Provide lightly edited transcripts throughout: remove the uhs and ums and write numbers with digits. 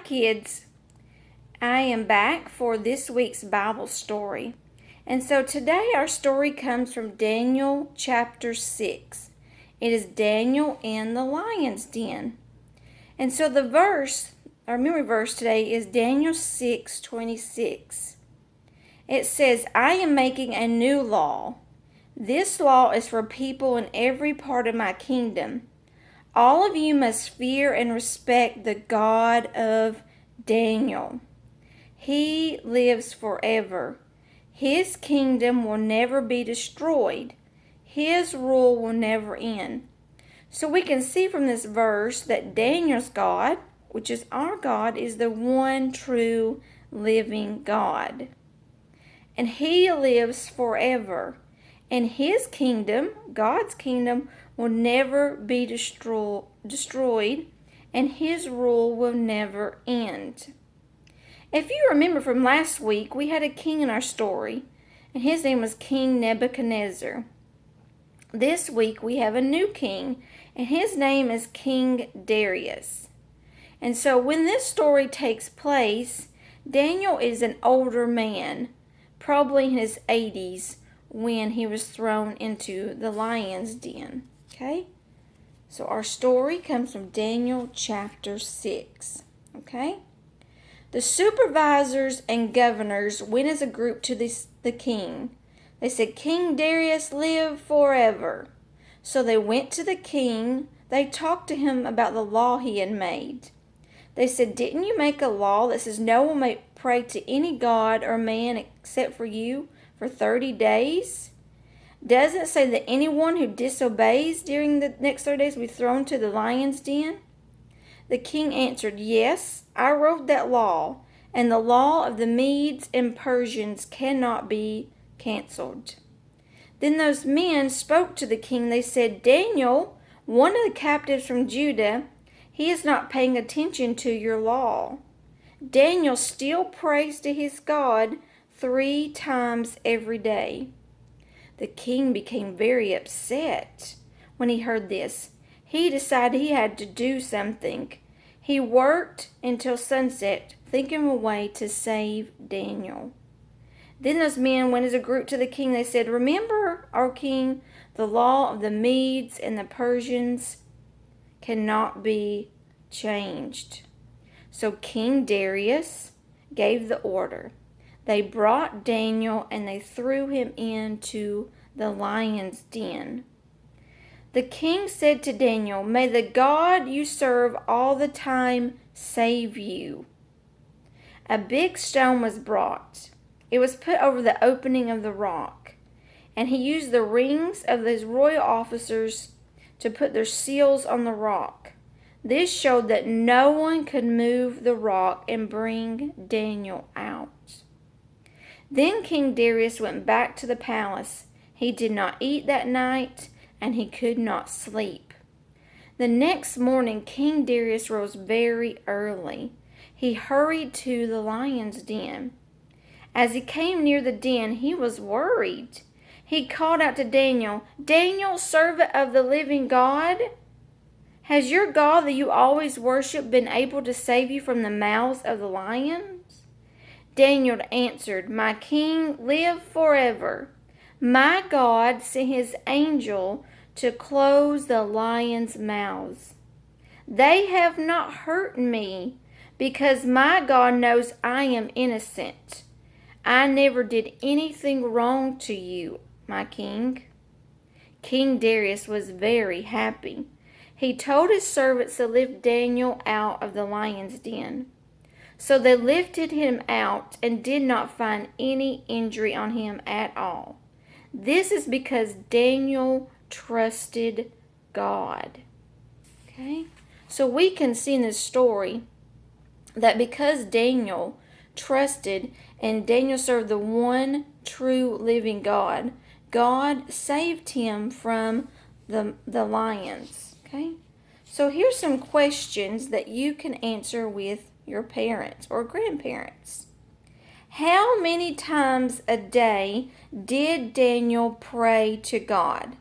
kids. I am back for this week's Bible story. And so today our story comes from Daniel chapter 6. It is Daniel in the lion's den. And so our memory verse today is Daniel 6:26. It says, I am making a new law. This law is for people in every part of my kingdom. All of you must fear and respect the God of Daniel. He lives forever. His kingdom will never be destroyed. His rule will never end. So we can see from this verse that Daniel's God, which is our God, is the one true living God. And He lives forever. And His kingdom, God's kingdom, will never be destroyed, and His rule will never end. If you remember from last week, we had a king in our story, and his name was King Nebuchadnezzar. This week we have a new king, and his name is King Darius. And so when this story takes place, Daniel is an older man, probably in his 80s, when he was thrown into the lion's den. Okay? So our story comes from Daniel chapter 6. Okay? The supervisors and governors went as a group to the king. They said, King Darius, live forever. So they went to the king. They talked to him about the law he had made. They said, didn't you make a law that says no one may pray to any god or man except for you for 30 days? Doesn't it say that anyone who disobeys during the next 30 days will be thrown to the lion's den? The king answered, yes, I wrote that law, and the law of the Medes and Persians cannot be canceled. Then those men spoke to the king. They said, Daniel, one of the captives from Judah, he is not paying attention to your law. Daniel still prays to his God 3 times every day. The king became very upset when he heard this. He decided he had to do something. He worked until sunset, thinking of a way to save Daniel. Then those men went as a group to the king. They said, remember, our king, the law of the Medes and the Persians cannot be changed. So King Darius gave the order. They brought Daniel and they threw him into the lion's den. The king said to Daniel, may the God you serve all the time save you. A big stone was brought. It was put over the opening of the rock, and he used the rings of his royal officers to put their seals on the rock. This showed that no one could move the rock and bring Daniel out. Then King Darius went back to the palace. He did not eat that night, and he could not sleep. The next morning, King Darius rose very early. He hurried to the lion's den. As he came near the den, he was worried. He called out to Daniel, Daniel, servant of the living God, has your God that you always worship been able to save you from the mouths of the lions? Daniel answered, my king, live forever. My God sent his angel to close the lions' mouths. They have not hurt me because my God knows I am innocent. I never did anything wrong to you, my king. King Darius was very happy. He told his servants to lift Daniel out of the lion's den. So they lifted him out and did not find any injury on him at all. This is because Daniel trusted God. Okay? So we can see in this story that because Daniel trusted and Daniel served the one true living God, God saved him from the lions. Okay? So here's some questions that you can answer with your parents or grandparents. How many times a day did Daniel pray to God?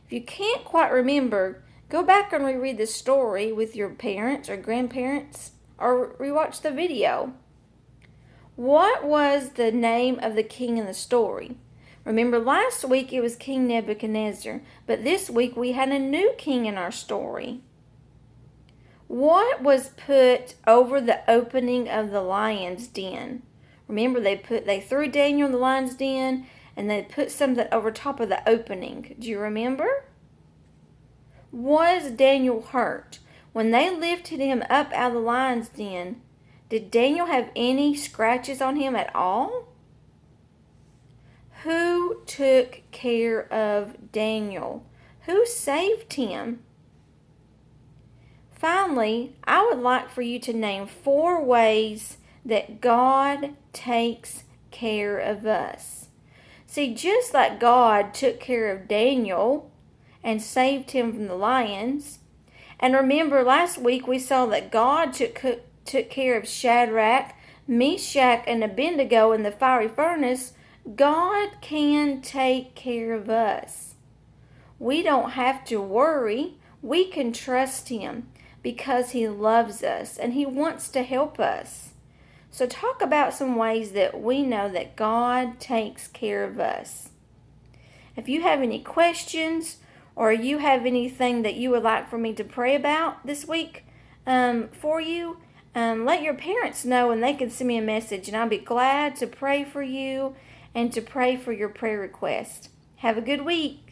If you can't quite remember, go back and reread the story with your parents or grandparents. or rewatch the video. What was the name of the king in the story? Remember, last week it was King Nebuchadnezzar, but this week we had a new king in our story. What was put over the opening of the lion's den? Remember, they threw Daniel in the lion's den, and they put something over top of the opening. Do you remember? Was Daniel hurt? When they lifted him up out of the lion's den, did Daniel have any scratches on him at all? Who took care of Daniel? Who saved him? Finally, I would like for you to name 4 ways that God takes care of us. See, just like God took care of Daniel and saved him from the lions, and remember last week we saw that God took care of Shadrach, Meshach, and Abednego in the fiery furnace. God can take care of us. We don't have to worry. We can trust Him because He loves us and He wants to help us. So talk about some ways that we know that God takes care of us. If you have any questions or you have anything that you would like for me to pray about this week for you, let your parents know and they can send me a message, and I'll be glad to pray for you and to pray for your prayer request. Have a good week.